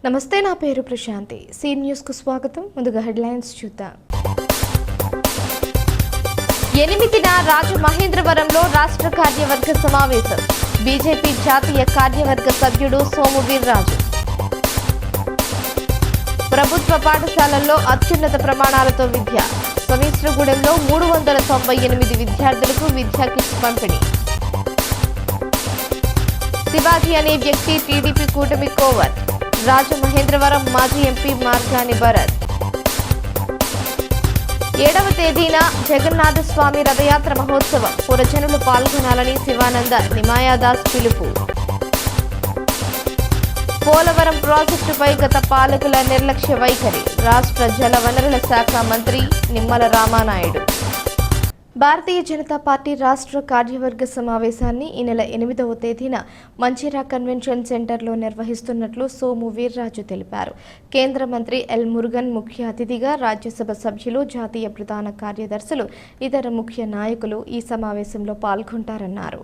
నమస్తే, నా పేరు ప్రశాంతి. సీ న్యూస్ కు స్వాగతం. ముందుగా హెడ్లైన్స్ చూద్దాం. 8న రాజమహేంద్రవరంలో రాష్ట్ర కార్యవర్గ సమావేశం. బీజేపీ జాతీయ కార్యవర్గ సభ్యుడు సోము వీర్రాజు. ప్రభుత్వ పాఠశాలల్లో అత్యున్నత ప్రమాణాలతో విద్య. సవీశ్రగూడెంలో 398 విద్యార్థులకు విద్యా కిట్స్ పంపిణీ. శివాజీ అనే వ్యక్తి టీడీపీ కూటమి కోవర్. రాజమహేంద్రవరం మాజీ ఎంపీ మార్గాని భరత్. 7వ తేదీన జగన్నాథస్వామి రథయాత్ర మహోత్సవం. పురజనులు పాల్గొనాలని శివానంద నిమాయాదాస్ పిలుపు. పోలవరం ప్రాజెక్టుపై గత పాలకుల నిర్లక్ష్య వైఖరి. రాష్ట్ర జల వనరుల శాఖ మంత్రి నిమ్మల రామానాయుడు. భారతీయ జనతా పార్టీ రాష్ట్ర కార్యవర్గ సమావేశాన్ని ఈ నెల 8వ తేదీన మంచిర్యాల కన్వెన్షన్ సెంటర్లో నిర్వహిస్తున్నట్లు సోము వీర్రాజు తెలిపారు. కేంద్ర మంత్రి ఎల్ మురుగన్ ముఖ్య అతిథిగా, రాజ్యసభ సభ్యులు, జాతీయ ప్రధాన కార్యదర్శులు, ఇతర ముఖ్య నాయకులు ఈ సమావేశంలో పాల్గొంటారన్నారు.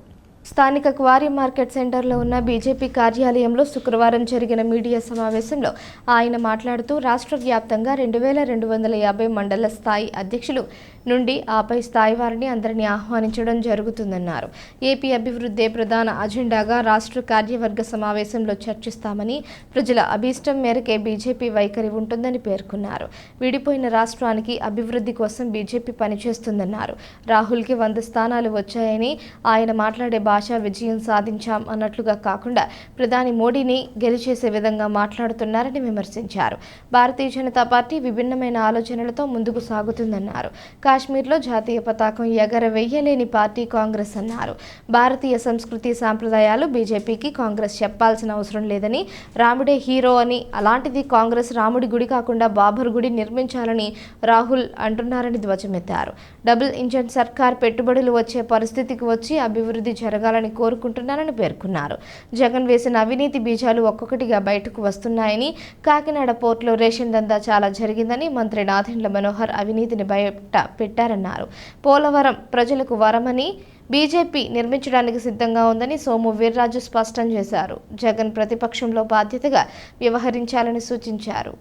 స్థానిక క్వారీ మార్కెట్ సెంటర్లో ఉన్న బీజేపీ కార్యాలయంలో శుక్రవారం జరిగిన మీడియా సమావేశంలో ఆయన మాట్లాడుతూ, రాష్ట్ర వ్యాప్తంగా 2250 మండల స్థాయి అధ్యక్షులు నుండి ఆపై స్థాయి వారిని అందరినీ ఆహ్వానించడం జరుగుతుందన్నారు. ఏపీ అభివృద్ధే ప్రధాన అజెండాగా రాష్ట్ర కార్యవర్గ సమావేశంలో చర్చిస్తామని, ప్రజల అభీష్టం మేరకే బీజేపీ వైఖరి ఉంటుందని పేర్కొన్నారు. విడిపోయిన రాష్ట్రానికి అభివృద్ధి కోసం బీజేపీ పనిచేస్తుందన్నారు. రాహుల్కి 100 స్థానాలు వచ్చాయని, ఆయన మాట్లాడే భాషా విజయం సాధించాం అన్నట్లుగా కాకుండా ప్రధాని మోడీని గెలిచేసే విధంగా మాట్లాడుతున్నారని విమర్శించారు. భారతీయ జనతా పార్టీ విభిన్నమైన ఆలోచనలతో ముందుకు సాగుతుందన్నారు. కాశ్మీర్లో జాతీయ పతాకం ఎగరవేయలేని పార్టీ కాంగ్రెస్ అన్నారు. భారతీయ సంస్కృతి సాంప్రదాయాలు బీజేపీకి కాంగ్రెస్ చెప్పాల్సిన అవసరం లేదని, రాముడే హీరో అని, అలాంటిది కాంగ్రెస్ రాముడి గుడి కాకుండా బాబర్ గుడి నిర్మించాలని రాహుల్ అంటున్నారని ధ్వజమెత్తారు. డబుల్ ఇంజన్ సర్కార్ పెట్టుబడులు వచ్చే పరిస్థితికి వచ్చి అభివృద్ధి జరగాలని కోరుకుంటున్నారని పేర్కొన్నారు. జగన్ వేసిన అవినీతి బీజాలు ఒక్కొక్కటిగా బయటకు వస్తున్నాయని, కాకినాడ పోర్టులో రేషన్ దందా చాలా జరిగిందని, మంత్రి నాదెండ్ల మనోహర్ అవినీతిని బయట పెట్టారన్నారు. పోలవరం ప్రజలకు వరమని, బీజేపీ నిర్మించడానికి సిద్ధంగా ఉందని సోము వీర్రాజు స్పష్టం చేశారు. జగన్ ప్రతిపక్షంలో బాధ్యతగా వ్యవహరించాలని సూచించారు.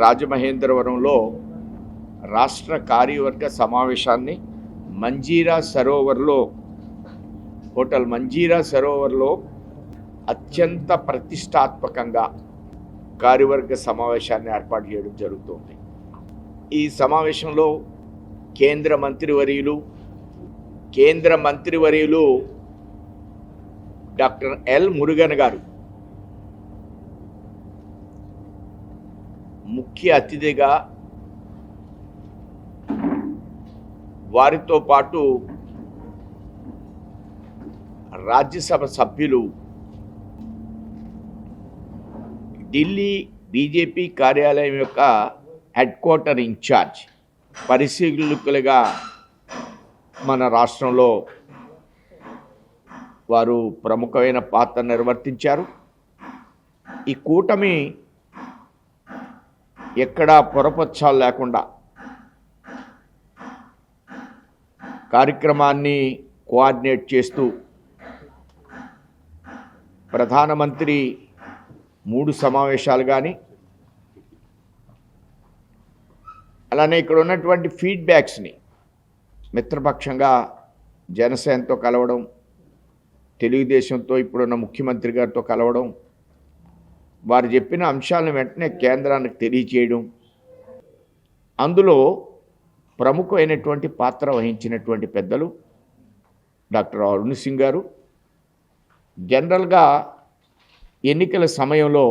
రాజమహేంద్రవరంలో రాష్ట్ర కార్యవర్గ సమావేశాన్ని హోటల్ మంజీరా సరోవర్లో అత్యంత ప్రతిష్టాత్మకంగా కార్యవర్గ సమావేశాన్ని ఏర్పాటు చేయడం జరుగుతుంది. ఈ సమావేశంలో కేంద్ర మంత్రివర్యులు డాక్టర్ ఎల్ మురుగన్ గారు ముఖ్య అతిథిగా, వారితో పాటు రాజ్యసభ సభ్యులు, ఢిల్లీ బీజేపీ కార్యాలయం యొక్క హెడ్ క్వార్టర్ ఇన్ఛార్జ్ పరిశీలకులుగా మన రాష్ట్రంలో వారు ప్రముఖమైన పాత్ర నిర్వర్తించారు. ఈ కూటమి ఎక్కడా పొరపచ్చాలు లేకుండా కార్యక్రమాన్ని కోఆర్డినేట్ చేస్తూ ప్రధానమంత్రి 3 సమావేశాలు కానీ, అలానే ఇక్కడ ఉన్నటువంటి ఫీడ్బ్యాక్స్ని మిత్రపక్షంగా జనసేనతో కలవడం, తెలుగుదేశంతో ఇప్పుడున్న ముఖ్యమంత్రి గారితో కలవడం, వారు చెప్పిన అంశాలను వెంటనే కేంద్రానికి తెలియచేయడం, అందులో ప్రముఖమైనటువంటి పాత్ర వహించినటువంటి పెద్దలు డాక్టర్ అరుణ్ సింగ్ గారు. జనరల్గా ఎన్నికల సమయంలో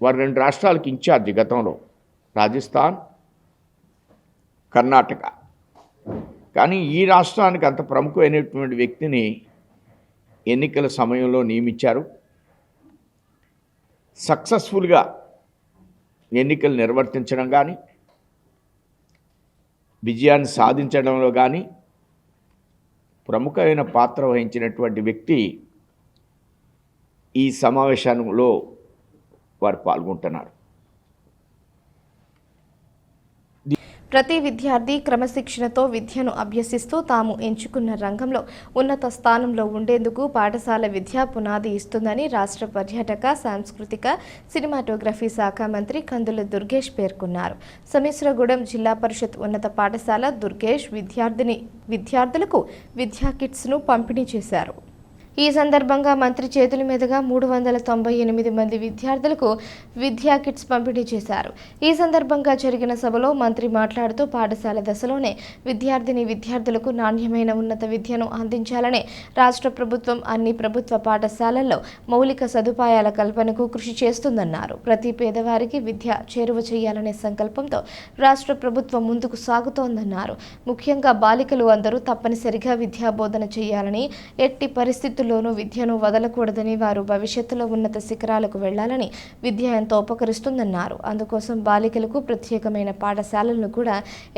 వారు 2 రాష్ట్రాలకు ఇన్ఛార్జ్, గతంలో రాజస్థాన్, కర్ణాటక. కానీ ఈ రాష్ట్రానికి అంత ప్రముఖమైనటువంటి వ్యక్తిని ఎన్నికల సమయంలో నియమించారు. సక్సెస్ఫుల్గా ఎన్నికలు నిర్వర్తించడం కానీ, విజయాన్ని సాధించడంలో కానీ ప్రముఖమైన పాత్ర వహించినటువంటి వ్యక్తి ఈ సమావేశంలో వారు పాల్గొంటున్నారు. ప్రతి విద్యార్థి క్రమశిక్షణతో విద్యను అభ్యసిస్తూ తాము ఎంచుకున్న రంగంలో ఉన్నత స్థానంలో ఉండేందుకు పాఠశాల విద్య పునాది ఇస్తుందని రాష్ట్ర పర్యాటక సాంస్కృతిక సినిమాటోగ్రఫీ శాఖ మంత్రి కందుల దుర్గేష్ పేర్కొన్నారు. సమీశ్వరగూడెం జిల్లా పరిషత్ ఉన్నత పాఠశాల దుర్గేష్ విద్యార్థులకు విద్యా కిట్స్ను పంపిణీ చేశారు. ఈ సందర్భంగా మంత్రి చేతుల మీదుగా 398 మంది విద్యార్థులకు విద్యా కిట్స్ పంపిణీ చేశారు. ఈ సందర్భంగా జరిగిన సభలో మంత్రి మాట్లాడుతూ పాఠశాల దశలోనే విద్యార్థులకు నాణ్యమైన ఉన్నత విద్యను అందించాలని రాష్ట్ర ప్రభుత్వం అన్ని ప్రభుత్వ పాఠశాలల్లో మౌలిక సదుపాయాల కల్పనకు కృషి చేస్తుందన్నారు. ప్రతి పేదవారికి విద్య చేరువ చేయాలనే సంకల్పంతో రాష్ట్ర ప్రభుత్వం ముందుకు సాగుతోందన్నారు. ముఖ్యంగా బాలికలు అందరూ తప్పనిసరిగా విద్యాబోధన చేయాలని, ఎట్టి పరిస్థితుల్లో విద్యను వదలకూడదని, వారు భవిష్యత్తులో ఉన్నత శిఖరాలకు వెళ్లాలని విద్య ఎంతో ఉపకరిస్తుందన్నారు. అందుకోసం బాలికలకు ప్రత్యేకమైన పాఠశాలలను కూడా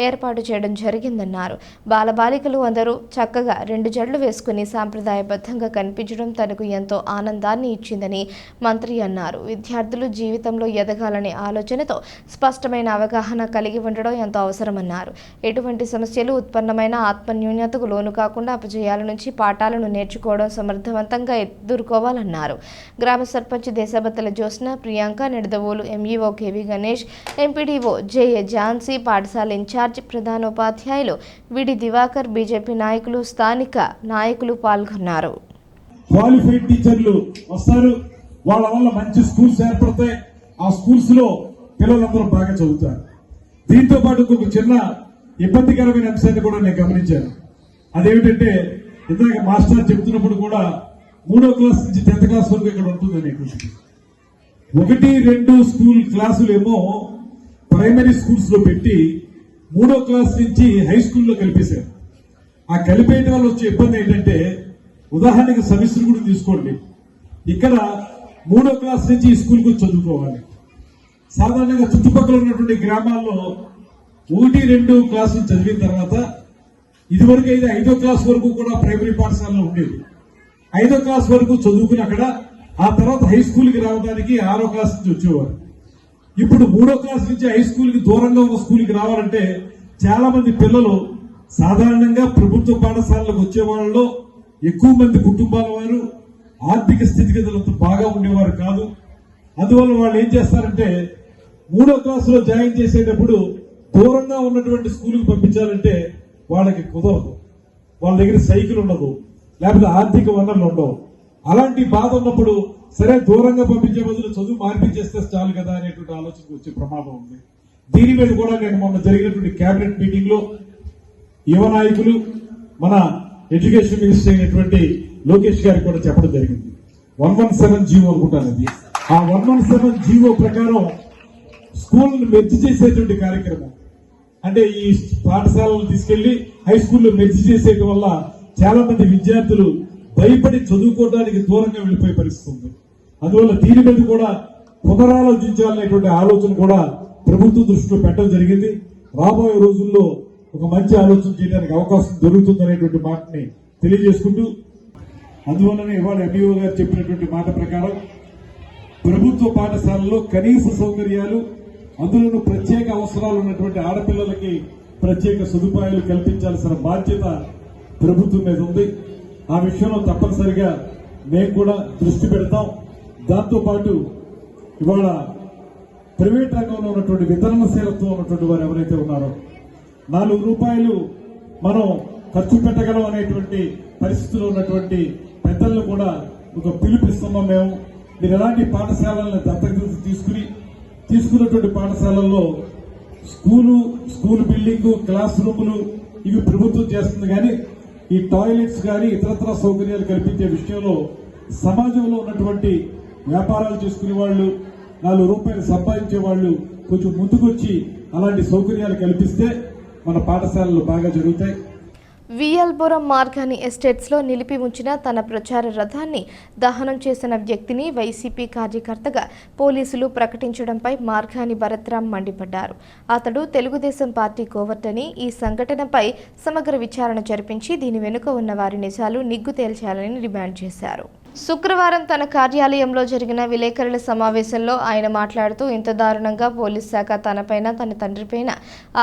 ఏర్పాటు చేయడం జరిగిందన్నారు. బాలబాలికలు అందరూ చక్కగా 2 జడలు వేసుకుని సాంప్రదాయబద్ధంగా కనిపించడం తనకు ఎంతో ఆనందాన్ని ఇచ్చిందని మంత్రి అన్నారు. విద్యార్థులు జీవితంలో ఎదగాలనే ఆలోచనతో స్పష్టమైన అవగాహన కలిగి ఉండడం ఎంతో అవసరమన్నారు. ఎటువంటి సమస్యలు ఉత్పన్నమైన ఆత్మన్యూన్యతకు లోను కాకుండా అపజయాల నుంచి పాఠాలను నేర్చుకోవడం సమర్థవంతంగా ఎదుర్కోవాలన్నారు. గ్రామ sarpanch Deshabattala Jyotsna, Priyanka, Nidadavolu MEO K V Ganesh, MPDO J A Jhansi, పాఠశాల ఇన్ఛార్జ్ ప్రధానోపాధ్యాయులు విడి దివాకర్, బీజేపీ నాయకులు, స్థానిక నాయకులు పాల్గొన్నారు. క్వాలిఫైడ్ టీచర్లు వస్తారు, వాళ్ళ వల్ల మంచి స్కూల్స్ ఏర్పడతాయి. ఆ స్కూల్స్ లో పిల్లలందరూ బాగా చదువుతారు. దీంతో పాటు ఒక చిన్న ఇబ్బందికరమైన అంశాన్ని కూడా నేను గమనించాను. అదేమిటంటే, ఇందాక మాస్టర్ చెప్తున్నప్పుడు కూడా 3వ క్లాస్ నుంచి 10th క్లాస్ వరకు ఇక్కడ ఉంటుందని 1, 2 స్కూల్ క్లాసులు ఏమో ప్రైమరీ స్కూల్స్ లో పెట్టి 3వ క్లాస్ నుంచి హై స్కూల్లో కలిపేశారు. ఆ కలిపేయడం వల్ల వచ్చే ఇబ్బంది ఏంటంటే, ఉదాహరణకి సమీశ్వరగూడెం తీసుకోండి. ఇక్కడ 3వ క్లాస్ నుంచి ఈ స్కూల్కి చదువుకోవాలి. సాధారణంగా చుట్టుపక్కల ఉన్నటువంటి గ్రామాల్లో 1, 2 క్లాసులు చదివిన తర్వాత ఇదివరకు అయితే 5వ క్లాస్ వరకు కూడా ప్రైమరీ పాఠశాలలో ఉండేది. 5వ క్లాస్ వరకు చదువుకుని అక్కడ ఆ తర్వాత హై స్కూల్కి రావడానికి 6వ క్లాస్ నుంచి వచ్చేవారు. ఇప్పుడు 3వ క్లాస్ నుంచి హై స్కూల్కి దూరంగా ఉన్న స్కూల్కి రావాలంటే చాలా మంది పిల్లలు సాధారణంగా ప్రభుత్వ పాఠశాలకు వచ్చే వాళ్ళలో ఎక్కువ మంది కుటుంబాల వారు ఆర్థిక స్థితిగతులంత బాగా ఉండేవారు కాదు. అందువల్ల వాళ్ళు ఏం చేస్తారంటే 3వ క్లాసులో జాయిన్ చేసేటప్పుడు దూరంగా ఉన్నటువంటి స్కూల్కి పంపించాలంటే వాళ్ళకి కుదరదు. వాళ్ళ దగ్గర సైకిల్ ఉండదు, లేకపోతే ఆర్థిక వనరులు ఉండవు. అలాంటి బాధ ఉన్నప్పుడు సరే దూరంగా పంపించే బదులు చదువు మార్పించేస్తే చాలు కదా అనేటువంటి ఆలోచనకు వచ్చే ప్రమాదం ఉంది. దీని మీద కూడా నేను మొన్న జరిగినటువంటి కేబినెట్ మీటింగ్ లో యువ నాయకులు, మన ఎడ్యుకేషన్ మినిస్టర్ అయినటువంటి లోకేష్ గారికి కూడా చెప్పడం జరిగింది. 117 జీవో అనుకుంటాను అది. ఆ 117 జీవో ప్రకారం స్కూల్ని మెర్జ్ చేసేటువంటి కార్యక్రమం, అంటే ఈ పాఠశాలను తీసుకెళ్లి హై స్కూల్లో మెర్జ్ చేసేయడం వల్ల చాలా మంది విద్యార్థులు భయపడి చదువుకోవడానికి దూరంగా వెళ్ళిపోయే పరిస్థితి ఉంది. అందువల్ల దీని మీద కూడా పునరాలోచించాలనేటువంటి ఆలోచన కూడా ప్రభుత్వం దృష్టిలో పెట్టడం జరిగింది. రాబోయే రోజుల్లో ఒక మంచి ఆలోచన చేయడానికి అవకాశం దొరుకుతుందనేటువంటి మాటని తెలియజేసుకుంటూ, అందువల్లనే ఇవాళ ఎంఈఓ గారు చెప్పినటువంటి మాట ప్రకారం ప్రభుత్వ పాఠశాలలో కనీస సౌకర్యాలు, అందులోనూ ప్రత్యేక అవసరాలు ఉన్నటువంటి ఆడపిల్లలకి ప్రత్యేక సదుపాయాలు కల్పించాల్సిన బాధ్యత ప్రభుత్వం మీద ఉంది. ఆ విషయంలో తప్పనిసరిగా మేము కూడా దృష్టి పెడతాం. దాంతోపాటు ఇవాళ ప్రైవేట్ రంగంలో ఉన్నటువంటి వితరణశీలత్వం ఉన్నటువంటి వారు ఎవరైతే ఉన్నారో ₹4 మనం ఖర్చు పెట్టగలం అనేటువంటి పరిస్థితుల్లో ఉన్నటువంటి పెద్దలను కూడా ఒక పిలుపిస్తున్నాం. మీరు ఎలాంటి పాఠశాలలను దత్తత తీసుకున్నటువంటి పాఠశాలల్లో స్కూల్ బిల్డింగ్, క్లాస్ రూములు ఇవి ప్రభుత్వం చేస్తుంది. కానీ ఈ టాయిలెట్స్ కానీ ఇతరత్ర సౌకర్యాలు కల్పించే విషయంలో సమాజంలో ఉన్నటువంటి వ్యాపారాలు చేసుకునే వాళ్ళు, ₹4 సంపాదించే వాళ్ళు కొంచెం ముందుకొచ్చి అలాంటి సౌకర్యాలు కల్పిస్తే మన పాఠశాలలు బాగా జరుగుతాయి. విఎల్పురం మార్గాని ఎస్టేట్స్లో నిలిపి ఉంచిన తన ప్రచార రథాన్ని దహనం చేసిన వ్యక్తిని వైసీపీ కార్యకర్తగా పోలీసులు ప్రకటించడంపై మార్గాని భరత్రాం మండిపడ్డారు. అతడు తెలుగుదేశం పార్టీ కోవర్టని, ఈ సంఘటనపై సమగ్ర విచారణ జరిపించి దీని వెనుక ఉన్న వారి నిజాలు నిగ్గు తేల్చాలని డిమాండ్ చేశారు. శుక్రవారం తన కార్యాలయంలో జరిగిన విలేకరుల సమావేశంలో ఆయన మాట్లాడుతూ ఇంత దారుణంగా పోలీస్ శాఖ తనపైన తన తండ్రిపైన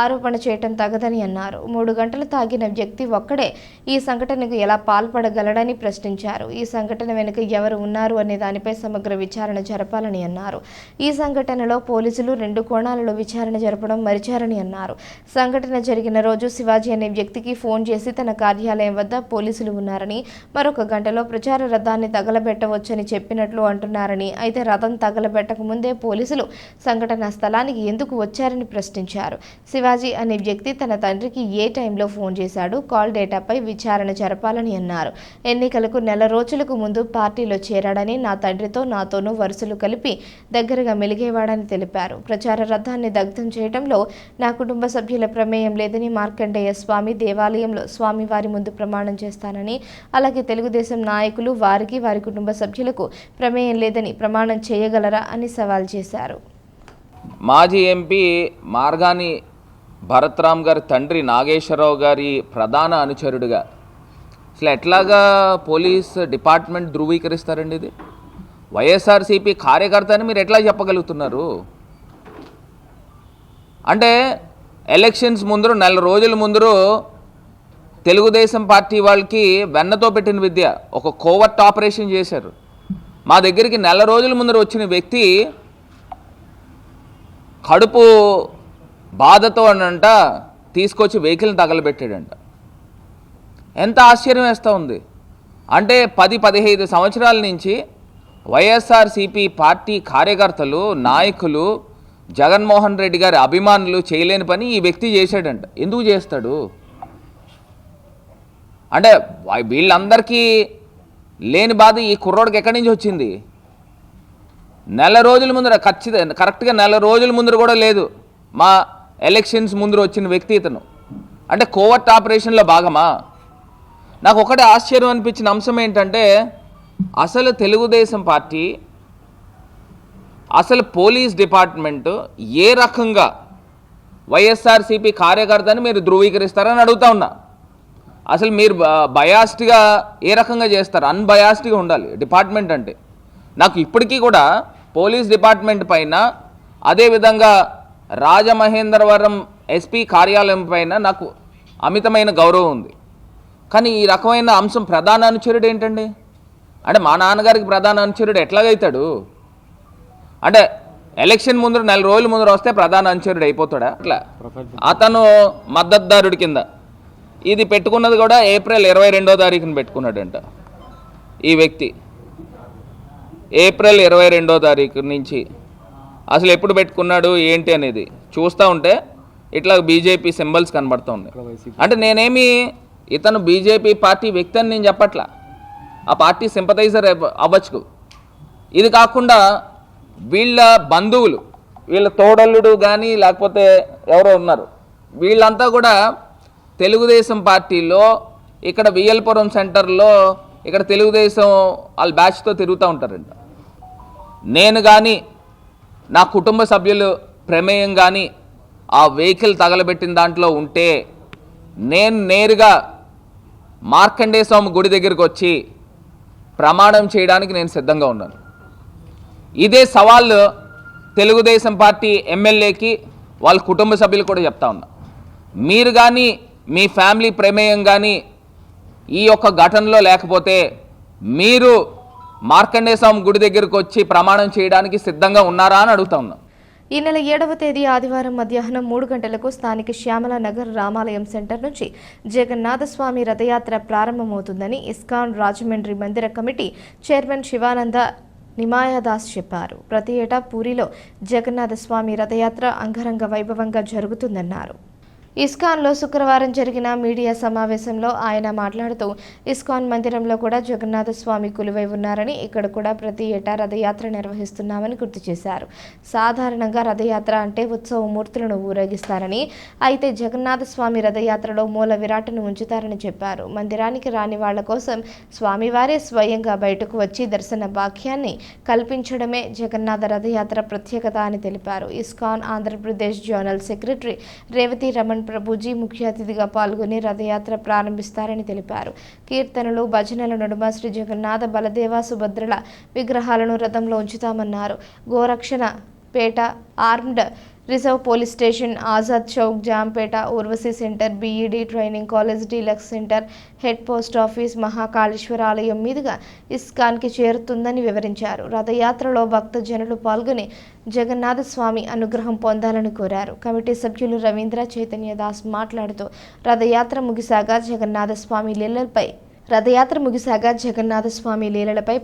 ఆరోపణ చేయటం తగదని అన్నారు. 3 గంటలు తాగిన వ్యక్తి ఒక్కడే ఈ సంఘటనకు ఎలా పాల్పడగలడని ప్రశ్నించారు. ఈ సంఘటన వెనుక ఎవరు ఉన్నారు అనే దానిపై సమగ్ర విచారణ జరపాలని అన్నారు. ఈ సంఘటనలో పోలీసులు 2 కోణాలలో విచారణ జరపడం మరిచారని అన్నారు. సంఘటన జరిగిన రోజు శివాజీ అనే వ్యక్తికి ఫోన్ చేసి తన కార్యాలయం వద్ద పోలీసులు ఉన్నారని, మరొక గంటలో ప్రచార రథాన్ని తగలబెట్టవచ్చని చెప్పినట్లు అంటున్నారని, అయితే రథం తగలబెట్టక ముందే పోలీసులు సంఘటనా స్థలానికి ఎందుకు వచ్చారని ప్రశ్నించారు. శివాజీ అనే వ్యక్తి తన తండ్రికి ఏ టైంలో ఫోన్ చేశాడు, కాల్ డేటాపై విచారణ జరపాలని అన్నారు. ఎన్నికలకు నెల రోజులకు ముందు పార్టీలో చేరాడని, నా తండ్రితో నాతోనూ వరుసలు కలిపి దగ్గరగా మెలిగేవాడని తెలిపారు. ప్రచార రథాన్ని దగ్ధం చేయడంలో నా కుటుంబ సభ్యుల ప్రమేయం లేదని, మార్కండేయ స్వామి దేవాలయంలో స్వామివారి ముందు ప్రమాణం చేస్తానని, అలాగే తెలుగుదేశం నాయకులు వారికి వారి కుటుంబ సభ్యులకు ప్రమేయం లేదని ప్రమాణం చేయగలరా అని సవాల్ చేశారు. మాజీ ఎంపీ మార్గాని భరత్రామ్ గారి తండ్రి నాగేశ్వరరావు గారి ప్రధాన అనుచరుడిగా అసలు ఎట్లాగా పోలీస్ డిపార్ట్మెంట్ ధృవీకరిస్తారండి? ఇది వైఎస్ఆర్సీపీ కార్యకర్త అని మీరు ఎట్లా చెప్పగలుగుతున్నారు? అంటే ఎలక్షన్స్ ముందరు నెల రోజుల ముందరు తెలుగుదేశం పార్టీ వాళ్ళకి వెన్నతో పెట్టిన విద్య ఒక కోవర్ట్ ఆపరేషన్ చేశారు. మా దగ్గరికి నెల రోజుల ముందర వచ్చిన వ్యక్తి కడుపు బాధతో అనంట తీసుకొచ్చి వెహికల్ని తగలబెట్టాడంట. ఎంత ఆశ్చర్యం వేస్తూ ఉంది అంటే 10-15 సంవత్సరాల నుంచి వైఎస్ఆర్సీపీ పార్టీ కార్యకర్తలు, నాయకులు, జగన్మోహన్ రెడ్డి గారి అభిమానులు చేయలేని పని ఈ వ్యక్తి చేశాడంట. ఎందుకు చేస్తాడు అంటే వీళ్ళందరికీ లేని బాధ ఈ కుర్రోడికి ఎక్కడి నుంచి వచ్చింది? నెల రోజుల ముందర కరెక్ట్గా నెల రోజుల ముందర కూడా లేదు. మా ఎలక్షన్స్ ముందర వచ్చిన వ్యక్తి ఇతను. అంటే కోవర్ట్ ఆపరేషన్లో భాగమా? నాకు ఒకటే ఆశ్చర్యం అనిపించిన అంశం ఏంటంటే అసలు తెలుగుదేశం పార్టీ, అసలు పోలీస్ డిపార్ట్మెంటు ఏ రకంగా వైఎస్ఆర్సీపీ కార్యకర్తని మీరు ధృవీకరిస్తారని అడుగుతా ఉన్నా. అసలు మీరు బయాస్డ్గా ఏ రకంగా చేస్తారు? అన్బయాస్డ్గా ఉండాలి డిపార్ట్మెంట్ అంటే. నాకు ఇప్పటికీ కూడా పోలీస్ డిపార్ట్మెంట్ పైన, అదేవిధంగా రాజమహేంద్రవరం ఎస్పీ కార్యాలయం పైన నాకు అమితమైన గౌరవం ఉంది. కానీ ఈ రకమైన అంశం ప్రధాన అనుచరుడు ఏంటండి? అంటే మా నాన్నగారికి ప్రధాన అనుచరుడు ఎట్లాగైతాడు? అంటే ఎలక్షన్ ముందర నెల రోజుల ముందర వస్తే ప్రధాన అనుచరుడు అయిపోతాడా? అట్లా అతను మద్దతుదారుడి కింద ఇది పెట్టుకున్నది కూడా ఏప్రిల్ 22వ తారీఖున పెట్టుకున్నాడంట ఈ వ్యక్తి. ఏప్రిల్ 22వ తారీఖు నుంచి అసలు ఎప్పుడు పెట్టుకున్నాడు ఏంటి అనేది చూస్తూ ఉంటే ఇట్లా బీజేపీ సింబల్స్ కనబడుతూ ఉన్నాయి. అంటే నేనేమి ఇతను బీజేపీ పార్టీ వ్యక్తి అని నేను చెప్పట్లా, ఆ పార్టీ సింపథైజర్ అవ్వచ్చు. ఇది కాకుండా వీళ్ళ బంధువులు, వీళ్ళ తోడల్లుడు కానీ లేకపోతే ఎవరో ఉన్నారు, వీళ్ళంతా కూడా తెలుగుదేశం పార్టీలో ఇక్కడ విఎల్పురం సెంటర్లో ఇక్కడ తెలుగుదేశం వాళ్ళ బ్యాచ్తో తిరుగుతూ ఉంటారంట. నేను కానీ నా కుటుంబ సభ్యులు ప్రమేయం కానీ ఆ వెహికల్ తగలబెట్టిన దాంట్లో ఉంటే నేను నేరుగా మార్కండేయ స్వామి గుడి దగ్గరికి వచ్చి ప్రమాణం చేయడానికి నేను సిద్ధంగా ఉన్నాను. ఇదే సవాళ్ళు తెలుగుదేశం పార్టీ ఎమ్మెల్యేకి వాళ్ళ కుటుంబ సభ్యులు కూడా చెప్తా ఉన్నా. మీరు కానీ మీ ఫ్యామిలీ ప్రమేయం కానీ ఈ యొక్క ఘటనలో లేకపోతే మీరు మార్కండేయ స్వామి గుడి దగ్గరికి వచ్చి ప్రమాణం చేయడానికి సిద్ధంగా ఉన్నారా అని అడుగుతా ఉన్నాం. ఈ నెల 7వ తేదీ ఆదివారం మధ్యాహ్నం 3 గంటలకు స్థానిక శ్యామల నగర్ రామాలయం సెంటర్ నుంచి జగన్నాథస్వామి రథయాత్ర ప్రారంభమవుతుందని ఇస్కాన్ రాజమండ్రి మందిర కమిటీ చైర్మన్ శివానంద నిమాయదాస్ చెప్పారు. ప్రతి ఏటా పూరిలో జగన్నాథస్వామి రథయాత్ర అంగరంగ వైభవంగా జరుగుతుందన్నారు. ఇస్కాన్లో శుక్రవారం జరిగిన మీడియా సమావేశంలో ఆయన మాట్లాడుతూ ఇస్కాన్ మందిరంలో కూడా జగన్నాథ స్వామి కొలువై ఉన్నారని, ఇక్కడ కూడా ప్రతి ఏటా రథయాత్ర నిర్వహిస్తున్నామని గుర్తు చేశారు. సాధారణంగా రథయాత్ర అంటే ఉత్సవ మూర్తులను ఊరేగిస్తారని, అయితే జగన్నాథ స్వామి రథయాత్రలో మూల విరాట్ను ఉంచుతారని చెప్పారు. మందిరానికి రాని వాళ్ల కోసం స్వామివారే స్వయంగా బయటకు వచ్చి దర్శన భాగ్యాన్ని కల్పించడమే జగన్నాథ రథయాత్ర ప్రత్యేకత అని తెలిపారు. ISKCON Andhra Pradesh zonal secretary Revathi Raman Mohan Prabhuji ముఖ్య అతిథిగా పాల్గొని రథయాత్ర ప్రారంభిస్తారని తెలిపారు. కీర్తనలు, భజనల నడుమ శ్రీ జగన్నాథ, బలదేవ, సుభద్రల విగ్రహాలను రథంలో ఉంచుతామన్నారు. Gorakshana Peta, armed reserve police station, Azad Chowk, Jampeta, Urvashi centre, B Ed training college, deluxe centre, head post office, Mahakaleshwara ఆలయం మీదుగా ఇస్కాన్కి చేరుతుందని వివరించారు. రథయాత్రలో భక్తజనులు పాల్గొని జగన్నాథ స్వామి అనుగ్రహం పొందాలని కోరారు. కమిటీ సభ్యులు రవీంద్ర, చైతన్య దాస్ మాట్లాడుతూ రథయాత్ర ముగిసాగా జగన్నాథ స్వామి లీలలపై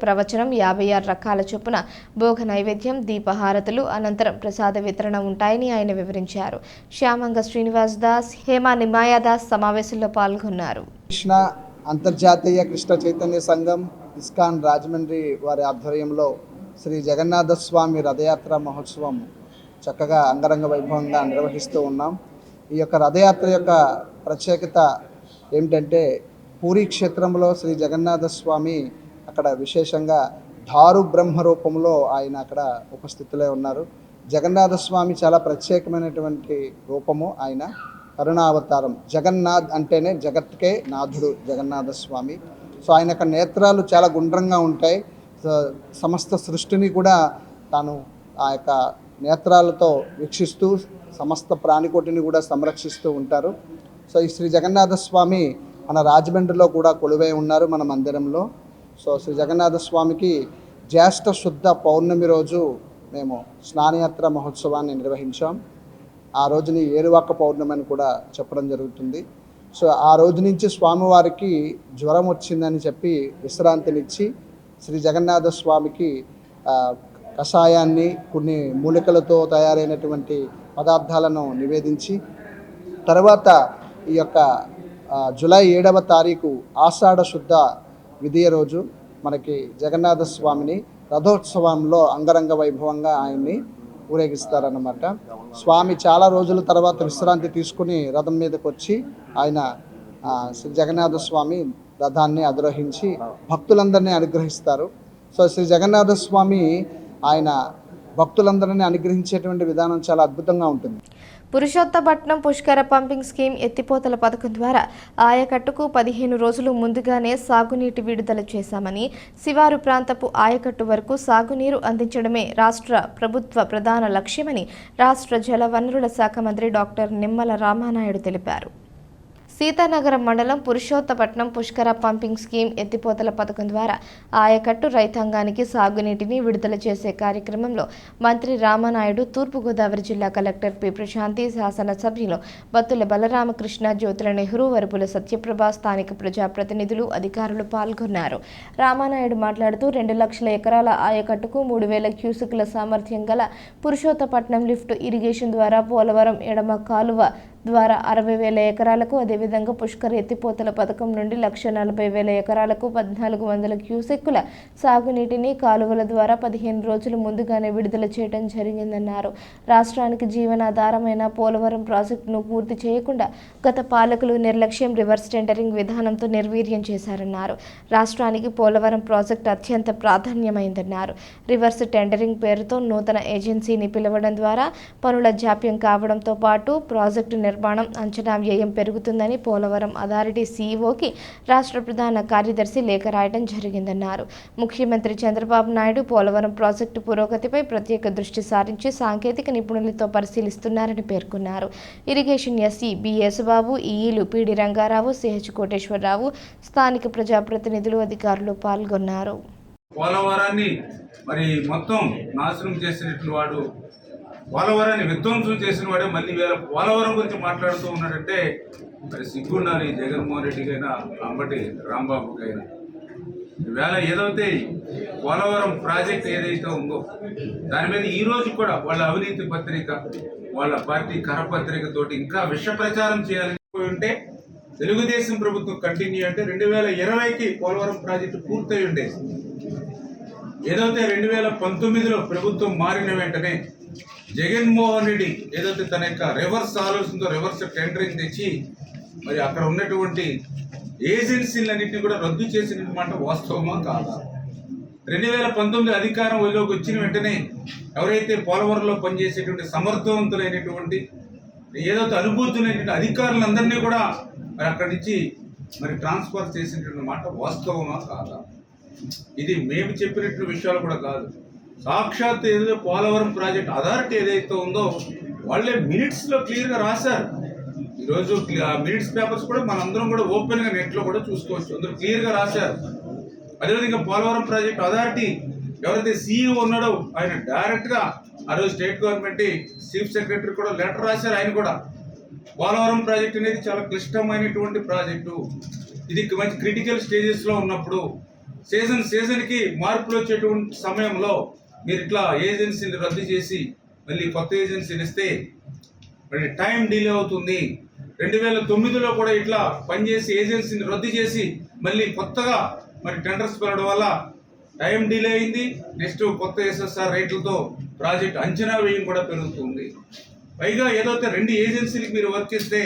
ప్రవచనం, 56 రకాల చొప్పున భోగ నైవేద్యం, దీపహారతులు, అనంతరం ప్రసాద వితరణ ఉంటాయని ఆయన వివరించారు. శ్యామంగ శ్రీనివాస్ దాస్, హేమా నిమాయాదాస్ సమావేశంలో పాల్గొన్నారు. కృష్ణ అంతర్జాతీయ కృష్ణ చైతన్య సంఘం ఇస్కాన్ రాజమండ్రి వారి ఆధ్వర్యంలో శ్రీ జగన్నాథ స్వామి రథయాత్ర మహోత్సవం చక్కగా అంగరంగ వైభవంగా నిర్వహిస్తూ ఉన్నాం. ఈ యొక్క రథయాత్ర యొక్క ప్రత్యేకత ఏమిటంటే, పూరీ క్షేత్రంలో శ్రీ జగన్నాథ స్వామి అక్కడ విశేషంగా దారు బ్రహ్మ రూపంలో ఆయన అక్కడ ఉపస్థితిలో ఉన్నారు. జగన్నాథ స్వామి చాలా ప్రత్యేకమైనటువంటి రూపము. ఆయన కరుణావతారం. జగన్నాథ్ అంటేనే జగత్కే నాథుడు జగన్నాథ స్వామి. సో ఆయన యొక్క నేత్రాలు చాలా గుండ్రంగా ఉంటాయి. సమస్త సృష్టిని కూడా తాను ఆ యొక్క నేత్రాలతో వీక్షిస్తూ సమస్త ప్రాణికోటిని కూడా సంరక్షిస్తూ ఉంటారు. సో ఈ శ్రీ జగన్నాథ స్వామి మన రాజమండ్రిలో కూడా కొలువై ఉన్నారు, మన మందిరంలో. సో శ్రీ జగన్నాథ స్వామికి జ్యేష్ఠ శుద్ధ పౌర్ణమి రోజు మేము స్నానయాత్ర మహోత్సవాన్ని నిర్వహించాం. ఆ రోజుని ఏరువాక పౌర్ణమి అని కూడా చెప్పడం జరుగుతుంది. సో ఆ రోజు నుంచి స్వామివారికి జ్వరం వచ్చిందని చెప్పి విశ్రాంతినిచ్చి శ్రీ జగన్నాథ స్వామికి కషాయాన్ని, కొన్ని మూలికలతో తయారైనటువంటి పదార్థాలను నివేదించి, తర్వాత ఈ యొక్క జూలై 7వ తారీఖు ఆషాఢ శుద్ధ విధియ రోజు మనకి జగన్నాథ స్వామిని రథోత్సవంలో అంగరంగ వైభవంగా ఆయన్ని ఊరేగిస్తారన్నమాట. స్వామి చాలా రోజుల తర్వాత విశ్రాంతి తీసుకుని రథం మీదకి వచ్చి ఆయన శ్రీ జగన్నాథ స్వామి రథాన్ని అధిరోహించి భక్తులందరినీ అనుగ్రహిస్తారు. సో శ్రీ జగన్నాథ స్వామి ఆయన భక్తులందరినీ అనుగ్రహించేటువంటి విధానం చాలా అద్భుతంగా ఉంటుంది. పురుషోత్తపట్నం పుష్కర పంపింగ్ స్కీమ్ ఎత్తిపోతల పథకం ద్వారా ఆయకట్టుకు 15 రోజులు ముందుగానే సాగునీటి విడుదల చేశామని, శివారు ప్రాంతపు ఆయకట్టు వరకు సాగునీరు అందించడమే రాష్ట్ర ప్రభుత్వ ప్రధాన లక్ష్యమని రాష్ట్ర జలవనరుల శాఖ మంత్రి డాక్టర్ నిమ్మల రామానాయుడు తెలిపారు. సీతానగరం మండలం పురుషోత్తపట్నం పుష్కర పంపింగ్ స్కీమ్ ఎత్తిపోతల పథకం ద్వారా ఆయకట్టు రైతాంగానికి సాగునీటిని విడుదల చేసే కార్యక్రమంలో మంత్రి రామానాయుడు, తూర్పుగోదావరి జిల్లా కలెక్టర్ పి ప్రశాంతి, శాసనసభ్యులు బత్తుల బలరామకృష్ణ, జ్యోతుల నెహ్రూ, వరుపుల సత్యప్రభ, స్థానిక ప్రజాప్రతినిధులు, అధికారులు పాల్గొన్నారు. రామానాయుడు మాట్లాడుతూ 2 లక్షల ఎకరాల ఆయకట్టుకు 3000 క్యూసెక్ల సామర్థ్యం గల పురుషోత్తపట్నం లిఫ్ట్ ఇరిగేషన్ ద్వారా పోలవరం ఎడమ కాలువ ద్వారా 60,000 ఎకరాలకు, అదేవిధంగా పుష్కర ఎత్తిపోతల పథకం నుండి 1,40,000 ఎకరాలకు 1,400 క్యూసెక్కుల సాగునీటిని కాలువల ద్వారా 15 రోజులు ముందుగానే విడుదల చేయడం జరిగిందన్నారు. రాష్ట్రానికి జీవనాధారమైన పోలవరం ప్రాజెక్టును పూర్తి చేయకుండా గత పాలకులు నిర్లక్ష్యం, రివర్స్ టెండరింగ్ విధానంతో నిర్వీర్యం చేశారన్నారు. రాష్ట్రానికి పోలవరం ప్రాజెక్టు అత్యంత ప్రాధాన్యమైందన్నారు. రివర్స్ టెండరింగ్ పేరుతో నూతన ఏజెన్సీని పిలవడం ద్వారా పనుల జాప్యం కావడంతో పాటు ప్రాజెక్టు నిర్మాణం అంచనా వ్యయం పెరుగుతుందని పోలవరం అథారిటీ సీఈఓకి రాష్ట్ర ప్రధాన కార్యదర్శి లేఖ రాయడం జరిగిందన్నారు. ముఖ్యమంత్రి చంద్రబాబు నాయుడు పోలవరం ప్రాజెక్టు పురోగతిపై ప్రత్యేక దృష్టి సారించి సాంకేతిక నిపుణులతో పరిశీలిస్తున్నారని పేర్కొన్నారు. ఇరిగేషన్ ఎస్ఈ బి యేసుబాబు, ఈఈలు పిడి రంగారావు, సిహెచ్ కోటేశ్వరరావు, స్థానిక ప్రజాప్రతినిధులు, అధికారులు పాల్గొన్నారు. పోలవరాన్ని మరి మొత్తం నాశనం చేసినట్లు వాడు, పోలవరాన్ని విధ్వంసం చేసిన వాడే మళ్ళీ వేళ పోలవరం గురించి మాట్లాడుతూ ఉన్నాడంటే మరి సిగ్గుండాలి జగన్మోహన్ రెడ్డికైనా, అంబటి రాంబాబుకైనా. ఈవేళ ఏదైతే పోలవరం ప్రాజెక్ట్ ఏదైతే ఉందో దాని మీద ఈ రోజు కూడా వాళ్ళ అవినీతి పత్రిక, వాళ్ళ పార్టీ కరపత్రిక తోటి ఇంకా విష ప్రచారం చేయాలని ఉంటే తెలుగుదేశం ప్రభుత్వం కంటిన్యూ అంటే 2020కి పోలవరం ప్రాజెక్టు పూర్తయి ఉండేది. ఏదైతే 2019లో ప్రభుత్వం మారిన వెంటనే జగన్మోహన్ రెడ్డి ఏదైతే తన యొక్క రివర్స్ ఆలోచనతో రివర్స్ టెండరింగ్ తెచ్చి మరి అక్కడ ఉన్నటువంటి ఏజెన్సీలన్నింటినీ కూడా రద్దు చేసిన మాట వాస్తవమా కాదా? 2019 అధికారం వదిలోకి వచ్చిన వెంటనే ఎవరైతే పోలవరంలో పనిచేసేటువంటి సమర్థవంతులైనటువంటి ఏదైతే అనుభూతి ఉన్నటువంటి అధికారులందరినీ కూడా మరి అక్కడి నుంచి మరి ట్రాన్స్ఫర్ చేసినటువంటి మాట వాస్తవమా కాదా? ఇది మేము చెప్పినట్టు విషయాలు కూడా కాదు. సాక్షాత్ ఏదైతే పోలవరం ప్రాజెక్ట్ అథారిటీ ఏదైతే ఉందో వాళ్ళే మినిట్స్లో క్లియర్గా రాశారు. ఈరోజు మినిట్స్ పేపర్స్ కూడా మనందరం కూడా ఓపెన్గా నెట్లో కూడా చూసుకోవచ్చు. అందరూ క్లియర్గా రాశారు. అదేవిధంగా పోలవరం ప్రాజెక్ట్ అథారిటీ ఎవరైతే సీఈఓ ఉన్నాడో ఆయన డైరెక్ట్గా ఆ రోజు స్టేట్ గవర్నమెంట్ చీఫ్ సెక్రటరీ కూడా లెటర్ రాశారు. ఆయన కూడా పోలవరం ప్రాజెక్ట్ అనేది చాలా క్లిష్టమైనటువంటి ప్రాజెక్టు, ఇది మంచి క్రిటికల్ స్టేజెస్లో ఉన్నప్పుడు సీజన్కి మార్పులు వచ్చేటువంటి సమయంలో మీరు ఇట్లా ఏజెన్సీని రద్దు చేసి మళ్ళీ కొత్త ఏజెన్సీని ఇస్తే మరి టైం డిలే అవుతుంది. 2009లో కూడా ఇట్లా పనిచేసి ఏజెన్సీని రద్దు చేసి మళ్ళీ కొత్తగా మరి టెండర్స్ పెరగడం వల్ల టైం డిలే అయింది. నెక్స్ట్ కొత్త ఎస్ఎస్ఆర్ రేట్లతో ప్రాజెక్ట్ అంచనా వ్యయం కూడా పెరుగుతుంది. పైగా ఏదైతే 2 ఏజెన్సీలకు మీరు వర్క్ చేస్తే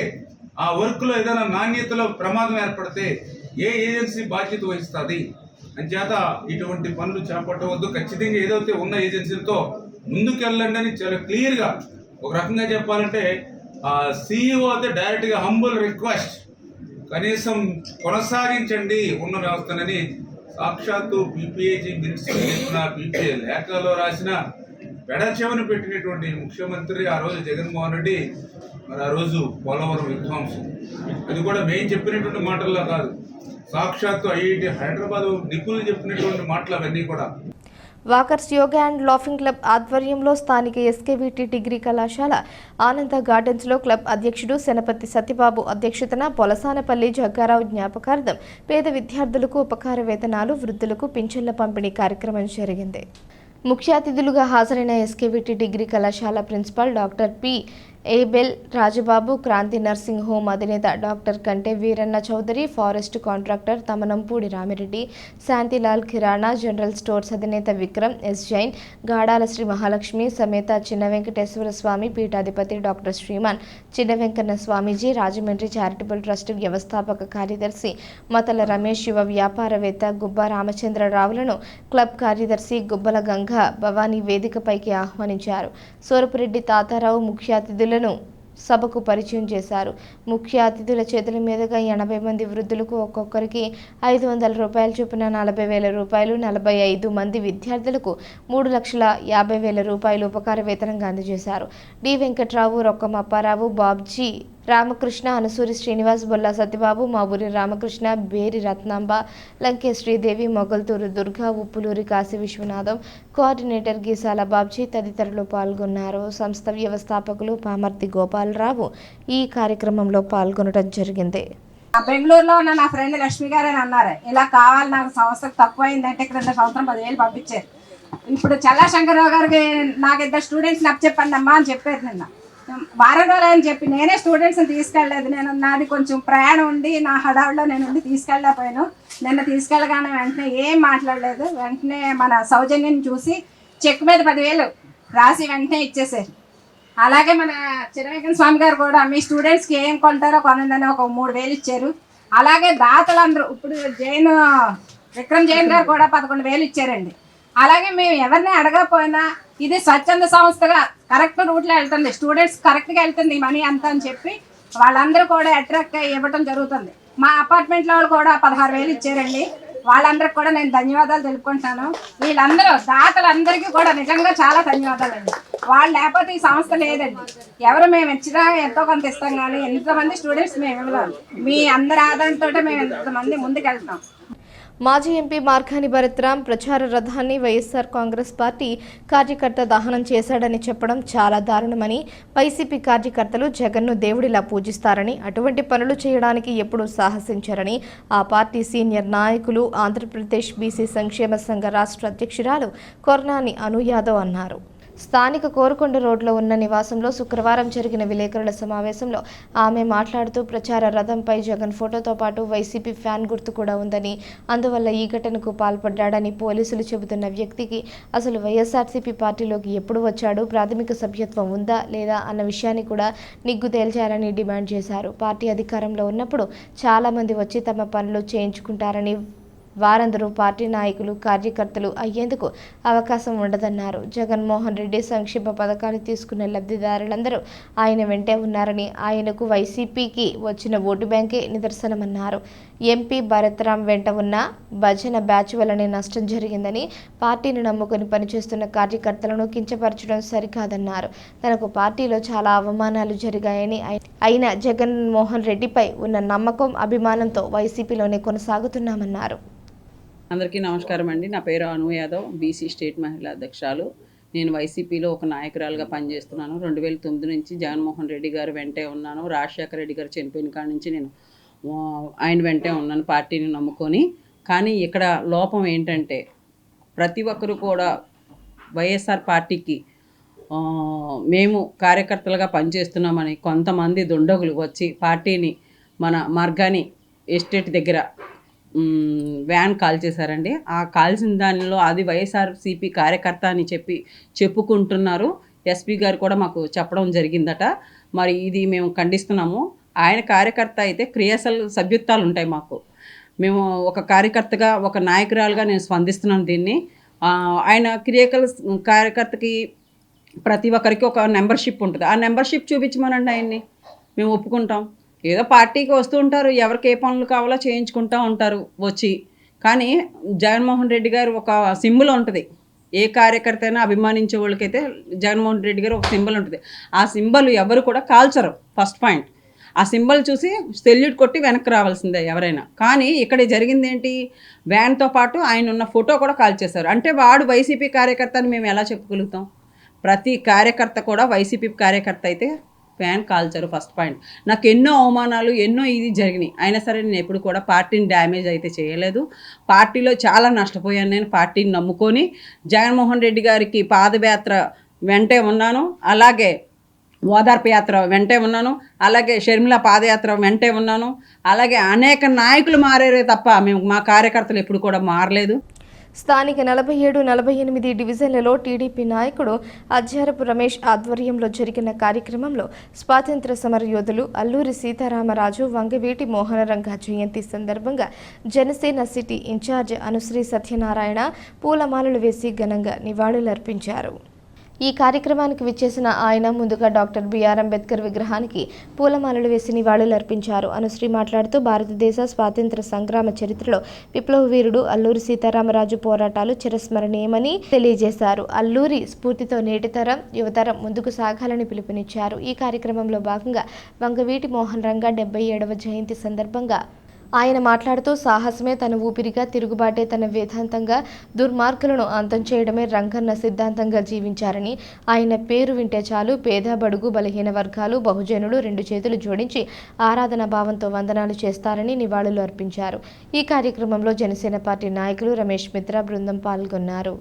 ఆ వర్క్లో ఏదైనా నాణ్యతలో ప్రమాదం ఏర్పడితే ఏ ఏజెన్సీ బాధ్యత వహిస్తుంది? అంచేత ఇటువంటి పనులు చేపట్టవద్దు. ఖచ్చితంగా ఏదైతే ఉన్న ఏజెన్సీలతో ముందుకెళ్ళండి అని చాలా క్లియర్గా, ఒక రకంగా చెప్పాలంటే సీఈఓ అయితే డైరెక్ట్గా హంబుల్ రిక్వెస్ట్, కనీసం కొనసాగించండి ఉన్న వ్యవస్థనని సాక్షాత్తు పీపీఏజీ మినిట్స్ చెప్పిన పీపీఏ లేఖలో రాసిన పెడచెవను పెట్టినటువంటి ముఖ్యమంత్రి ఆ రోజు జగన్మోహన్ రెడ్డి. మరి ఆ రోజు పోలవరం విధ్వంసం అది కూడా మేము చెప్పినటువంటి మాటల్లో కాదు, సాక్షాత్తు ఐఐటి హైదరాబాద్ నిపుణులు చెప్పినటువంటి మాటలు అవన్నీ కూడా. Walkers yoga and laughing club ఆధ్వర్యంలో స్థానిక ఎస్కేవిటి డిగ్రీ కళాశాల ఆనంద గార్డెన్స్లో క్లబ్ అధ్యక్షుడు శనపతి సత్యబాబు అధ్యక్షతన పొలసానపల్లి జగ్గారావు జ్ఞాపకార్థం పేద విద్యార్థులకు ఉపకార వేతనాలు, వృద్ధులకు పింఛన్ల పంపిణీ కార్యక్రమం జరిగింది. ముఖ్య అతిథులుగా హాజరైన ఎస్కేవిటి డిగ్రీ కళాశాల principal doctor P Abel Rajababu, Kranti nursing home అధినేత doctor Kante Veeranna Chowdary, forest contractor Tamanampudi Ramireddy, Shantilal Kirana, general stores అధినేత విక్రమ్ ఎస్ జైన్, గాడాల శ్రీ మహాలక్ష్మి సమేత చిన్న వెంకటేశ్వర స్వామి పీఠాధిపతి doctor Sriman Chinna Venkanna Swamiji, Rajahmundry charitable trust వ్యవస్థాపక కార్యదర్శి మతల రమేష్, యువ వ్యాపారవేత్త గుబ్బ రామచంద్రరావులను క్లబ్ కార్యదర్శి గుబ్బల గంగ భవానీ వేదికపైకి ఆహ్వానించారు. సోరపురెడ్డి తాతారావు ముఖ్య అతిథులను సభకు పరిచయం చేశారు. ముఖ్య అతిథుల చేతుల మీదుగా 80 మంది వృద్ధులకు ఒక్కొక్కరికి 500 రూపాయల చొప్పున 40,000 రూపాయలు, 45 మంది విద్యార్థులకు 3,50,000 రూపాయలు ఉపకార వేతనంగా అందజేశారు. డి వెంకట్రావు, రొక్కం అప్పారావు, బాబ్జీ రామకృష్ణ, అనసూరి శ్రీనివాస్, బొల్లా సత్యబాబు, మాబూరి రామకృష్ణ, బేరి రత్నాంబ, లంకే శ్రీదేవి, మొగల్తూరు దుర్గా, ఉప్పులూరి కాశీ విశ్వనాథం, కోఆర్డినేటర్ గీసాల బాబ్జీ తదితరులు పాల్గొన్నారు. సంస్థ వ్యవస్థాపకులు పామర్తి గోపాలరావు ఈ కార్యక్రమంలో పాల్గొనడం జరిగింది. బెంగళూరులో ఉన్న నా ఫ్రెండ్ లక్ష్మి గారు అని అన్నారు, ఇలా కావాలి నాకు సంవత్సరం తక్కువ అయిందంటే క్రింద సంవత్సరం 10,000 పంపించారు. ఇప్పుడు చల్లా శంకర్రావు గారికి నాకు 2 స్టూడెంట్స్ని అప్పచెప్పండి అమ్మా అని చెప్పారు. నిన్న వారం రోజులు అని చెప్పి నేనే స్టూడెంట్స్ని తీసుకెళ్ళలేదు. నాది కొంచెం ప్రయాణం ఉండి నా హడావుడిలో నేను ఉండి తీసుకెళ్ళలేకపోయాను. నిన్న తీసుకెళ్ళగానే వెంటనే ఏం మాట్లాడలేదు. వెంటనే మన సౌజన్యం చూసి చెక్ మీద 10,000 రాసి వెంటనే ఇచ్చేసారు. అలాగే మన చిన్నవెంకట స్వామి గారు కూడా మీ స్టూడెంట్స్కి ఏం కొంటారో కొనండి ఒక 3,000 ఇచ్చారు. అలాగే దాతలందరూ ఇప్పుడు విక్రమ్ జైన్ గారు కూడా 11,000 ఇచ్చారండి. అలాగే మేము ఎవరిని అడగకపోయినా ఇది స్వచ్ఛంద సంస్థగా కరెక్ట్ రూట్లో వెళ్తుంది, స్టూడెంట్స్ కరెక్ట్గా వెళ్తుంది మనీ అంతా అని చెప్పి వాళ్ళందరూ కూడా అట్రాక్ట్ అయ్యి ఇవ్వడం జరుగుతుంది. మా అపార్ట్మెంట్లో వాళ్ళు కూడా 16,000 ఇచ్చారండి. వాళ్ళందరికి కూడా నేను ధన్యవాదాలు తెలుపుకుంటాను. వీళ్ళందరూ దాతలందరికీ కూడా నిజంగా చాలా ధన్యవాదాలండి. వాళ్ళు లేకపోతే ఈ సంస్థ లేదండి. ఎవరు మేము ఇచ్చినా ఎంతో కొంత ఇస్తాం, కానీ ఎంతమంది స్టూడెంట్స్ మేము ఇవ్వలేము. మీ అందరి ఆధారంతో మేము ఎంతమంది ముందుకెళ్తాం. మాజీ ఎంపీ మార్గాని భరత్రాం ప్రచార రథాన్ని వైఎస్ఆర్ కాంగ్రెస్ పార్టీ కార్యకర్త దహనం చేశాడని చెప్పడం చాలా దారుణమని, వైసీపీ కార్యకర్తలు జగన్ను దేవుడిలా పూజిస్తారని, అటువంటి పనులు చేయడానికి ఎప్పుడూ సాహసించారని ఆ పార్టీ సీనియర్ నాయకులు ఆంధ్రప్రదేశ్ బీసీ సంక్షేమ సంఘ రాష్ట్ర అధ్యక్షురాలు కొర్నాని అను యాదవ్ అన్నారు. స్థానిక కోరుకొండ రోడ్లో ఉన్న నివాసంలో శుక్రవారం జరిగిన విలేకరుల సమావేశంలో ఆమె మాట్లాడుతూ ప్రచార రథంపై జగన్ ఫోటోతో పాటు వైసీపీ ఫ్యాన్ గుర్తు కూడా ఉందని, అందువల్ల ఈ ఘటనకు పాల్పడ్డాడని పోలీసులు చెబుతున్న వ్యక్తికి అసలు వైఎస్ఆర్సీపీ పార్టీలోకి ఎప్పుడు వచ్చాడు, ప్రాథమిక సభ్యత్వం ఉందా లేదా అన్న విషయాన్ని కూడా నిగ్గు తేల్చాలని డిమాండ్ చేశారు. పార్టీ అధికారంలో ఉన్నప్పుడు చాలామంది వచ్చి తమ పనులు చేయించుకుంటారని వారందరూ పార్టీ నాయకులు కార్యకర్తలు అయ్యేందుకు అవకాశం ఉండదన్నారు. జగన్మోహన్ రెడ్డి సంక్షేమ పథకాలు తీసుకున్న లబ్ధిదారులందరూ ఆయన వెంటే ఉన్నారని, ఆయనకు వైసీపీకి వచ్చిన ఓటు బ్యాంకే నిదర్శనమన్నారు. ఎంపీ భరత్రామ్ వెంట ఉన్న భజన బ్యాచ్ వల్లనే నష్టం జరిగిందని, పార్టీని నమ్ముకొని పనిచేస్తున్న కార్యకర్తలను కించపరచడం సరికాదన్నారు. తనకు పార్టీలో చాలా అవమానాలు జరిగాయని, అయినా జగన్మోహన్ రెడ్డిపై ఉన్న నమ్మకం అభిమానంతో వైసీపీలోనే కొనసాగుతున్నామన్నారు. అందరికీ నమస్కారం అండి. నా పేరు అను యాదవ్, బీసీ స్టేట్ మహిళా అధ్యక్షురాలు. నేను వైసీపీలో ఒక నాయకురాలుగా పనిచేస్తున్నాను. 2009 నుంచి జగన్మోహన్ రెడ్డి గారు వెంటే ఉన్నాను. రాజశేఖర రెడ్డి గారు చనిపోయిన కాడ నుంచి నేను ఆయన వెంటే ఉన్నాను పార్టీని నమ్ముకొని. కానీ ఇక్కడ లోపం ఏంటంటే ప్రతి ఒక్కరు కూడా వైఎస్ఆర్ పార్టీకి మేము కార్యకర్తలుగా పనిచేస్తున్నామని కొంతమంది దుండగులు వచ్చి పార్టీని మన మార్గాని ఎస్టేట్ దగ్గర వ్యాన్ కాల్ చేశారండి. ఆ కాల్సిన దానిలో అది వైఎస్ఆర్సీపీ కార్యకర్త అని చెప్పుకుంటున్నారు. ఎస్పీ గారు కూడా మాకు చెప్పడం జరిగిందట. మరి ఇది మేము ఖండిస్తున్నాము. ఆయన కార్యకర్త అయితే క్రియాశీల సభ్యత్వాలు ఉంటాయి మాకు. మేము ఒక కార్యకర్తగా, ఒక నాయకురాలుగా నేను స్పందిస్తున్నాను దీన్ని. ఆయన క్రియాశీల కార్యకర్తకి ప్రతి ఒక్కరికి ఒక మెంబర్షిప్ ఉంటుంది. ఆ మెంబర్షిప్ చూపించమనండి ఆయన్ని, మేము ఒప్పుకుంటాం. ఏదో పార్టీకి వస్తూ ఉంటారు, ఎవరికి ఏ పనులు కావాలో చేయించుకుంటూ ఉంటారు వచ్చి. కానీ జగన్మోహన్ రెడ్డి గారు ఒక సింబల్ ఉంటుంది. ఏ కార్యకర్త అయినా అభిమానించే వాళ్ళకైతే జగన్మోహన్ రెడ్డి గారు ఒక సింబల్ ఉంటుంది. ఆ సింబల్ ఎవరు కూడా కాల్చరు. ఫస్ట్ పాయింట్, ఆ సింబల్ చూసి సెల్యూట్ కొట్టి వెనక్కి రావాల్సిందే ఎవరైనా. కానీ ఇక్కడ జరిగింది ఏంటి, వ్యాన్తో పాటు ఆయన ఉన్న ఫోటో కూడా కాల్చేశారు. అంటే వాడు వైసీపీ కార్యకర్త అని మేము ఎలా చెప్పగలుగుతాం? ప్రతి కార్యకర్త కూడా వైసీపీ కార్యకర్త అయితే ఫ్యాన్ కాల్చారు. First point. నాకు ఎన్నో అవమానాలు, ఎన్నో ఇది జరిగినాయి. అయినా సరే నేను ఎప్పుడు కూడా పార్టీని డ్యామేజ్ అయితే చేయలేదు. పార్టీలో చాలా నష్టపోయాను. నేను పార్టీని నమ్ముకొని జగన్మోహన్ రెడ్డి గారికి పాదయాత్ర వెంటే ఉన్నాను, అలాగే ఓదార్పు యాత్ర వెంటే ఉన్నాను, అలాగే షర్మిల పాదయాత్ర వెంటే ఉన్నాను, అలాగే అనేక నాయకులు మారారే తప్ప మేము మా కార్యకర్తలు ఎప్పుడు కూడా మారలేదు. స్థానిక 47-48 డివిజన్లలో టీడీపీ నాయకుడు అజ్జారపు రమేష్ ఆధ్వర్యంలో జరిగిన కార్యక్రమంలో స్వాతంత్ర సమర యోధులు అల్లూరి సీతారామరాజు వంగవీటి మోహనరంగ జయంతి సందర్భంగా జనసేన సిటీ ఇన్ఛార్జ్ అనుశ్రీ సత్యనారాయణ పూలమాలలు వేసి ఘనంగా నివాళులర్పించారు. ఈ కార్యక్రమానికి విచ్చేసిన ఆయన ముందుగా డాక్టర్ బిఆర్ అంబేద్కర్ విగ్రహానికి పూలమాలలు వేసి నివాళులర్పించారు. అనుశ్రీ మాట్లాడుతూ భారతదేశ స్వాతంత్ర సంగ్రామ చరిత్రలో విప్లవ వీరుడు అల్లూరి సీతారామరాజు పోరాటాలు చిరస్మరణీయమని తెలియజేశారు. అల్లూరి స్ఫూర్తితో నేటితరం, యువతరం ముందుకు సాగాలని పిలుపునిచ్చారు. ఈ కార్యక్రమంలో భాగంగా వంగవీటి మోహన్ రంగ 77వ జయంతి సందర్భంగా ఆయన మాట్లాడుతూ సాహసమే తన ఊపిరిగా, తిరుగుబాటే తన వేదాంతంగా, దుర్మార్గులను అంతం చేయడమే రంగన్న సిద్ధాంతంగా జీవించారని, ఆయన పేరు వింటే చాలు పేద, బడుగు, బలహీన వర్గాలు, బహుజనులు 2 చేతులు జోడించి ఆరాధనా భావంతో వందనాలు చేస్తారని నివాళులు అర్పించారు. ఈ కార్యక్రమంలో జనసేన పార్టీ నాయకులు రమేష్ మిత్ర బృందం పాల్గొన్నారు.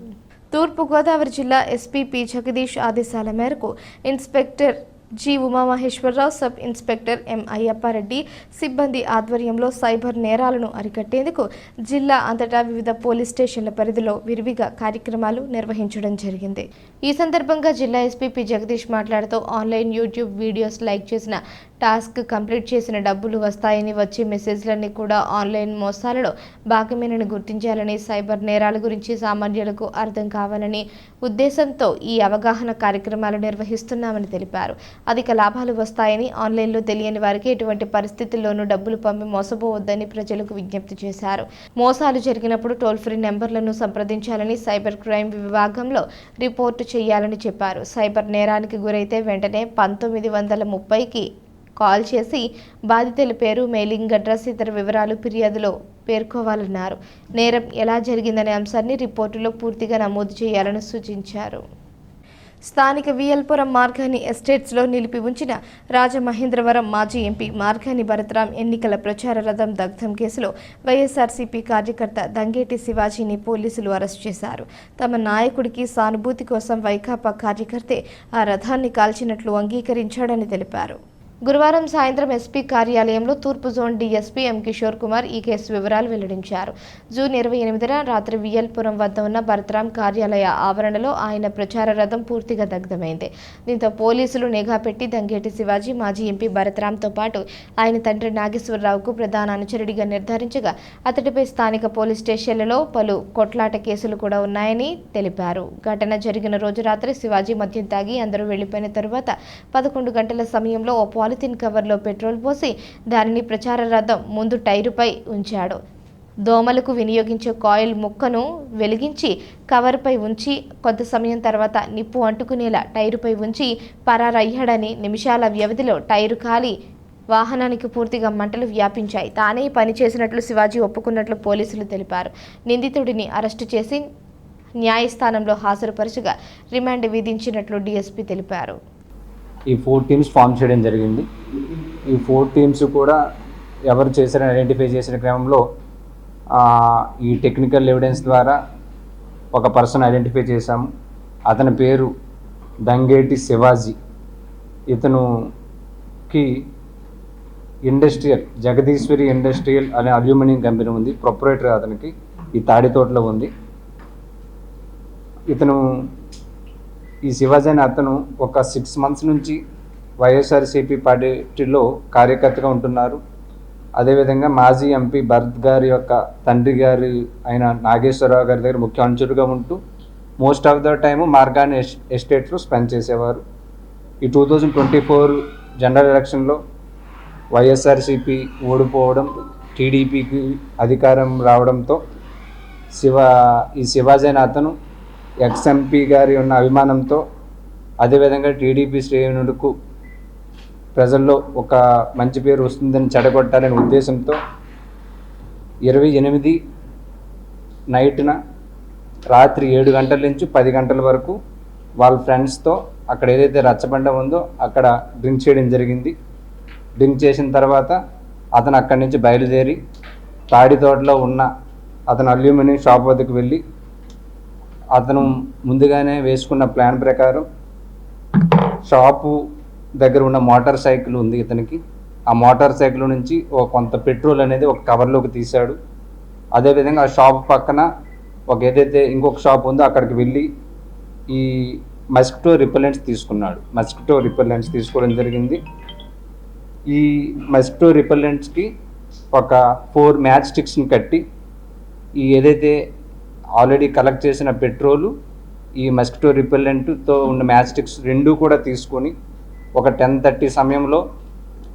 తూర్పుగోదావరి జిల్లా ఎస్పీ పి జగదీష్ ఆదేశాల మేరకు inspector G Umamaheswararao, sub inspector M Ayyappareddy సిబ్బంది ఆధ్వర్యంలో సైబర్ నేరాలను అరికట్టేందుకు జిల్లా అంతటా వివిధ పోలీస్ స్టేషన్ల పరిధిలో విరివిగా కార్యక్రమాలు నిర్వహించడం జరిగింది. ఈ సందర్భంగా జిల్లా ఎస్పీ పి జగదీష్ మాట్లాడుతూ ఆన్లైన్ యూట్యూబ్ వీడియోస్ లైక్ చేసిన టాస్క్ కంప్లీట్ చేసిన డబ్బులు వస్తాయని, వచ్చే మెసేజ్లన్నీ కూడా ఆన్లైన్ మోసాలలో భాగమేనని గుర్తించాలని, సైబర్ నేరాల గురించి సామాన్యులకు అర్థం కావాలని ఉద్దేశంతో ఈ అవగాహన కార్యక్రమాలు నిర్వహిస్తున్నామని తెలిపారు. అధిక లాభాలు వస్తాయని, ఆన్లైన్లో తెలియని వారికి ఎటువంటి పరిస్థితుల్లోనూ డబ్బులు పంపి మోసపోవద్దని ప్రజలకు విజ్ఞప్తి చేశారు. మోసాలు జరిగినప్పుడు టోల్ ఫ్రీ నెంబర్లను సంప్రదించాలని, సైబర్ క్రైమ్ విభాగంలో రిపోర్టు చేయాలని చెప్పారు. సైబర్ నేరానికి గురైతే వెంటనే 1930కి కాల్ చేసి బాధితుల పేరు, మెయిలింగ్ అడ్రస్, ఇతర వివరాలు ఫిర్యాదులో పేర్కోవాలన్నారు. నేరం ఎలా జరిగిందనే అంశాన్ని రిపోర్టులో పూర్తిగా నమోదు చేయాలని సూచించారు. స్థానిక విఎల్పురం మార్గాని ఎస్టేట్స్లో నిలిపి ఉంచిన రాజమహేంద్రవరం మాజీ ఎంపీ మార్గాని భరత్రామ్ ఎన్నికల ప్రచార రథం దగ్ధం కేసులో వైఎస్ఆర్సీపీ కార్యకర్త దంగేటి శివాజీని పోలీసులు అరెస్ట్ చేశారు. తమ నాయకుడికి సానుభూతి కోసం వైకాపా కార్యకర్తే ఆ రథాన్ని కాల్చినట్లు అంగీకరించాడని తెలిపారు. గురువారం సాయంత్రం ఎస్పీ కార్యాలయంలో తూర్పు జోన్ డీఎస్పీ ఎం కిషోర్ కుమార్ ఈ కేసు వివరాలు వెల్లడించారు. జూన్ 28న రాత్రి విఎల్పురం వద్ద ఉన్న భరతరాం కార్యాలయ ఆవరణలో ఆయన ప్రచార రథం పూర్తిగా దగ్ధమైంది. దీంతో పోలీసులు నిఘా పెట్టి దంగేటి శివాజీ, మాజీ ఎంపీ భరతరాంతో పాటు ఆయన తండ్రి నాగేశ్వరరావుకు ప్రధాన అనుచరుడిగా నిర్ధారించగా అతడిపై స్థానిక పోలీస్ స్టేషన్లలో పలు కొట్లాట కేసులు కూడా ఉన్నాయని తెలిపారు. ఘటన జరిగిన రోజు రాత్రి శివాజీ మద్యం తాగి అందరూ వెళ్లిపోయిన తరువాత 11 గంటల సమయంలో ఓ పాలిథిన్ కవర్లో పెట్రోల్ పోసి దానిని ప్రచార రథం ముందు టైరుపై ఉంచాడు. దోమలకు వినియోగించే కాయిల్ ముక్కను వెలిగించి కవర్పై ఉంచి కొంత సమయం తర్వాత నిప్పు అంటుకునేలా టైరుపై ఉంచి పరారయ్యాడని, నిమిషాల వ్యవధిలో టైరు కాలి వాహనానికి పూర్తిగా మంటలు వ్యాపించాయి. తానే పని చేసినట్లు శివాజీ ఒప్పుకున్నట్లు పోలీసులు తెలిపారు. నిందితుడిని అరెస్టు చేసి న్యాయస్థానంలో హాజరుపరచగా రిమాండ్ విధించినట్లు డీఎస్పీ తెలిపారు. ఈ 4 టీమ్స్ ఫామ్ చేయడం జరిగింది. ఈ 4 టీమ్స్ కూడా ఎవరు చేశారని ఐడెంటిఫై చేసిన క్రమంలో ఈ టెక్నికల్ ఎవిడెన్స్ ద్వారా ఒక పర్సన్ ఐడెంటిఫై చేశాము. అతని పేరు దంగేటి శివాజీ. ఇతనుకి జగదీశ్వరి ఇండస్ట్రియల్ అనే అల్యూమినియం కంపెనీ ఉంది. ప్రొపరేటర్ అతనికి ఈ తాడితోటలో ఉంది. ఈ శివాజీ అనే అతను ఒక 6 మంత్స్ నుంచి వైఎస్ఆర్సీపీ పార్టీలో కార్యకర్తగా ఉంటున్నారు. అదేవిధంగా మాజీ ఎంపీ భరత్ గారి యొక్క తండ్రి గారి అయిన నాగేశ్వరరావు గారి దగ్గర ముఖ్య అనుచరుగా ఉంటూ most of the time Margani ఎస్టేట్స్లో స్పెండ్ చేసేవారు. ఈ 2024 జనరల్ ఎలక్షన్లో వైఎస్ఆర్సీపీ ఓడిపోవడం, టీడీపీకి అధికారం రావడంతో ఈ శివాజీ అనే అతను ఎక్స్ఎంపీ గారి ఉన్న అభిమానంతో, అదేవిధంగా టీడీపీ శ్రేణులకు ప్రజల్లో ఒక మంచి పేరు వస్తుందని చెడగొట్టాలనే ఉద్దేశంతో 28 నైట్న రాత్రి 7 గంటల నుంచి 10 గంటల వరకు వాళ్ళ ఫ్రెండ్స్తో అక్కడ ఏదైతే రచ్చబండ ఉందో అక్కడ డ్రింక్ చేయడం జరిగింది. డ్రింక్ చేసిన తర్వాత అతను అక్కడి నుంచి బయలుదేరి తాడితోటలో ఉన్న అతను అల్యూమినియం షాప్ వద్దకు వెళ్ళి అతను ముందుగానే వేసుకున్న ప్లాన్ ప్రకారం షాపు దగ్గర ఉన్న మోటార్ సైకిల్ ఉంది ఇతనికి. ఆ మోటార్ సైకిల్ నుంచి కొంత పెట్రోల్ అనేది ఒక కవర్లోకి తీశాడు. అదేవిధంగా ఆ షాప్ పక్కన ఏదైతే ఇంకొక షాప్ ఉందో అక్కడికి వెళ్ళి ఈ మస్కిటో రిపెల్లెంట్స్ తీసుకోవడం జరిగింది. ఈ మస్కిటో రిపెల్లెంట్స్కి ఒక 4 మ్యాచ్ స్టిక్స్ని కట్టి ఈ ఏదైతే ఆల్రెడీ కలెక్ట్ చేసిన పెట్రోలు, ఈ మస్కిటో రిపెల్లెంట్తో ఉన్న మ్యాచ్ స్టిక్స్ రెండూ కూడా తీసుకొని ఒక 10:30 సమయంలో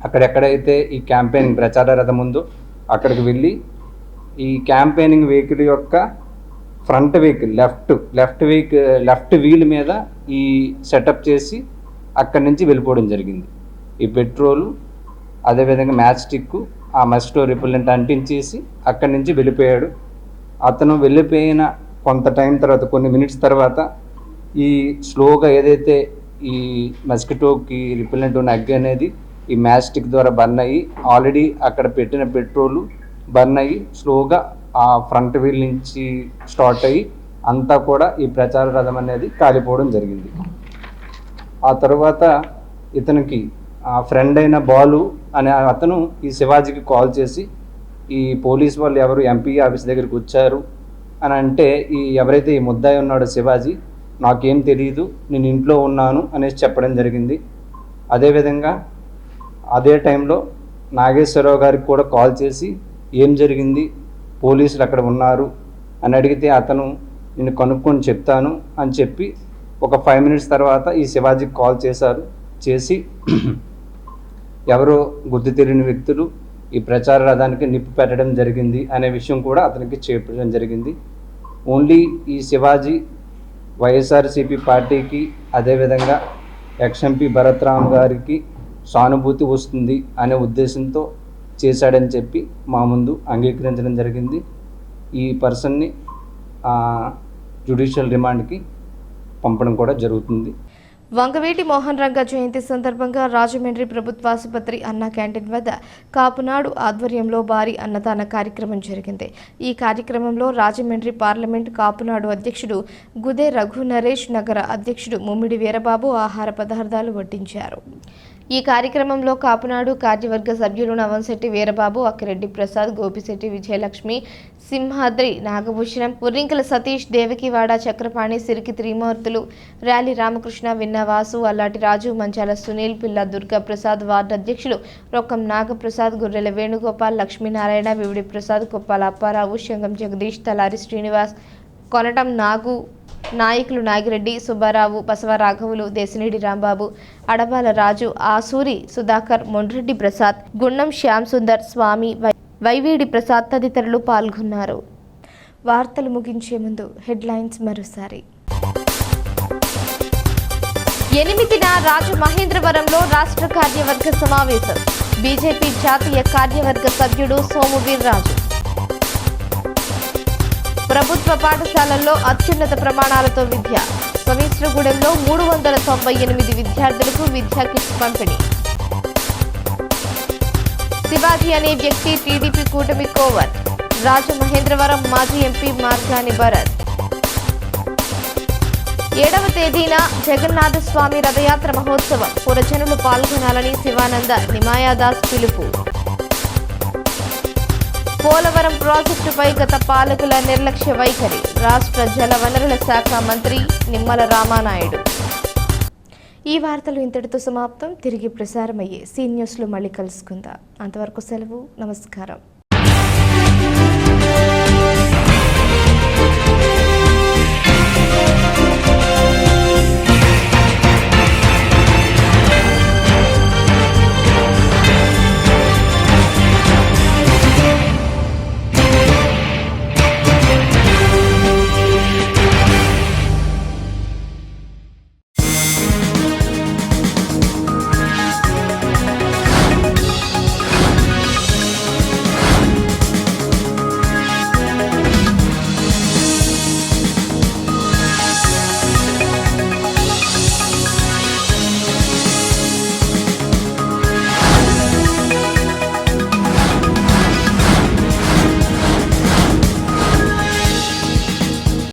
అక్కడెక్కడైతే ఈ క్యాంపెయినింగ్ ప్రచార రథం ఉందో అక్కడికి వెళ్ళి ఈ క్యాంపెయినింగ్ వెహికల్ యొక్క ఫ్రంట్ వెహికల్ లెఫ్ట్ వీల్ మీద ఈ సెటప్ చేసి అక్కడి నుంచి వెళ్ళిపోవడం జరిగింది. ఈ పెట్రోలు అదేవిధంగా మ్యాచ్ స్టిక్ ఆ మస్కిటో రిపెల్లెంట్ అంటించేసి అక్కడి నుంచి వెళ్ళిపోయాడు. అతను వెళ్ళిపోయిన కొంత టైం తర్వాత, కొన్ని మినిట్స్ తర్వాత ఈ స్లోగా ఏదైతే ఈ మస్కిటోకి రిపెల్లెంట్ ఉన్న అగ్గి అనేది ఈ మ్యాచ్ స్టిక్ ద్వారా బర్న్ అయ్యి ఆల్రెడీ అక్కడ పెట్టిన పెట్రోలు బర్న్ అయ్యి స్లోగా ఆ ఫ్రంట్ వీల్ నుంచి స్టార్ట్ అయ్యి అంతా కూడా ఈ ప్రచార రథం అనేది కాలిపోవడం జరిగింది. ఆ తర్వాత ఇతనికి ఆ ఫ్రెండ్ అయిన బాలు అనే అతను ఈ శివాజీకి కాల్ చేసి ఈ పోలీస్ వాళ్ళు ఎవరు ఎంపీ ఆఫీస్ దగ్గరికి వచ్చారు అని అంటే, ఎవరైతే ఈ ముద్దాయి ఉన్నాడో శివాజీ, నాకేం తెలియదు, నేను ఇంట్లో ఉన్నాను అనేసి చెప్పడం జరిగింది. అదేవిధంగా అదే టైంలో నాగేశ్వరరావు గారికి కూడా కాల్ చేసి ఏం జరిగింది, పోలీసులు అక్కడ ఉన్నారు అని అడిగితే అతను నేను కనుక్కొని చెప్తాను అని చెప్పి ఒక 5 మినిట్స్ తర్వాత ఈ శివాజీకి కాల్ చేసి ఎవరో గుర్తు తెలియని వ్యక్తులు ఈ ప్రచార రథానికి నిప్పు పెట్టడం జరిగింది అనే విషయం కూడా అతనికి చెప్పడం జరిగింది. ఓన్లీ ఈ శివాజీ వైఎస్ఆర్సీపీ పార్టీకి అదేవిధంగా ఎక్స్ఎంపీ భరతరామ్ గారికి సానుభూతి వస్తుంది అనే ఉద్దేశంతో చేశాడని చెప్పి మా ముందు అంగీకరించడం జరిగింది. ఈ పర్సన్ని జ్యుడిషియల్ రిమాండ్కి పంపడం కూడా జరుగుతుంది. వంగవీటి మోహన్ రంగ జయంతి సందర్భంగా రాజమండ్రి ప్రభుత్వాసుపత్రి అన్న క్యాంటీన్ వద్ద కాపునాడు ఆధ్వర్యంలో భారీ అన్నదాన కార్యక్రమం జరిగింది. ఈ కార్యక్రమంలో రాజమండ్రి పార్లమెంట్ కాపునాడు అధ్యక్షుడు గుదే రఘు నరేష్, నగర అధ్యక్షుడు ముమ్మిడి వీరబాబు ఆహార పదార్థాలు వడ్డించారు. ఈ కార్యక్రమంలో కాపునాడు కార్యవర్గ సభ్యులు నవంశెట్టి వీరబాబు, అక్కిరెడ్డి ప్రసాద్, గోపిశెట్టి విజయలక్ష్మి, సింహాద్రి నాగభూషణం, పుర్రింకల సతీష్, దేవకివాడ చక్రపాణి, సిరికి త్రిమూర్తులు, ర్యాలీ రామకృష్ణ, విన్నవాసు, అల్లాటి రాజు, మంచాల సునీల్, పిల్ల దుర్గా ప్రసాద్, వార్డు అధ్యక్షులు రొక్కం నాగప్రసాద్, గొర్రెల వేణుగోపాల్, లక్ష్మీనారాయణ, వివిడి ప్రసాద్, కొప్పాల అప్పారావు, శంగం జగదీష్, తలారి శ్రీనివాస్, కొనటం నాగు, నాయకులు నాగిరెడ్డి, సుబ్బారావు, బసవరాఘవులు, దేశినేడి రాంబాబు, అడబాల రాజు, ఆసూరి సుధాకర్, మొండ్రెడ్డి ప్రసాద్, గుండం శ్యామ్ సుందర్, స్వామి, వైవీడి ప్రసాద్ తదితరులు పాల్గొన్నారు. వార్తలు ముగించే ముందు హెడ్లైన్స్ మరోసారి. 8న రాజమహేంద్రవరంలో రాష్ట్ర కార్యవర్గ సమావేశం. బీజేపీ జాతీయ కార్యవర్గ సభ్యుడు సోము వీర్రాజు. ప్రభుత్వ పాఠశాలల్లో అత్యున్నత ప్రమాణాలతో విద్య. సవీశ్వరగూడెంలో 398 విద్యార్థులకు విద్యా కిట్స్ పంపిణీ. శివాజీ అనే వ్యక్తి టీడీపీ కూటమి కోవర్. రాజమహేంద్రవరం మాజీ ఎంపీ మార్గాని భరత్. 7వ తేదీన జగన్నాథస్వామి రథయాత్ర మహోత్సవం. పురజనులు పాల్గొనాలని శివానంద నిమాయాదాస్ పిలుపు. పోలవరం ప్రాజెక్టుపై గత పాలకుల నిర్లక్ష్య వైఖరి. రాష్ట్ర జలవనరుల శాఖ మంత్రి నిమ్మల రామానాయుడు. ఈ వార్తలు ఇంతటితో సమాప్తం. తిరిగి ప్రసారమయ్యే సీ న్యూస్లో మళ్ళీ కలుసుకుందాం. అంతవరకు సెలవు. నమస్కారం.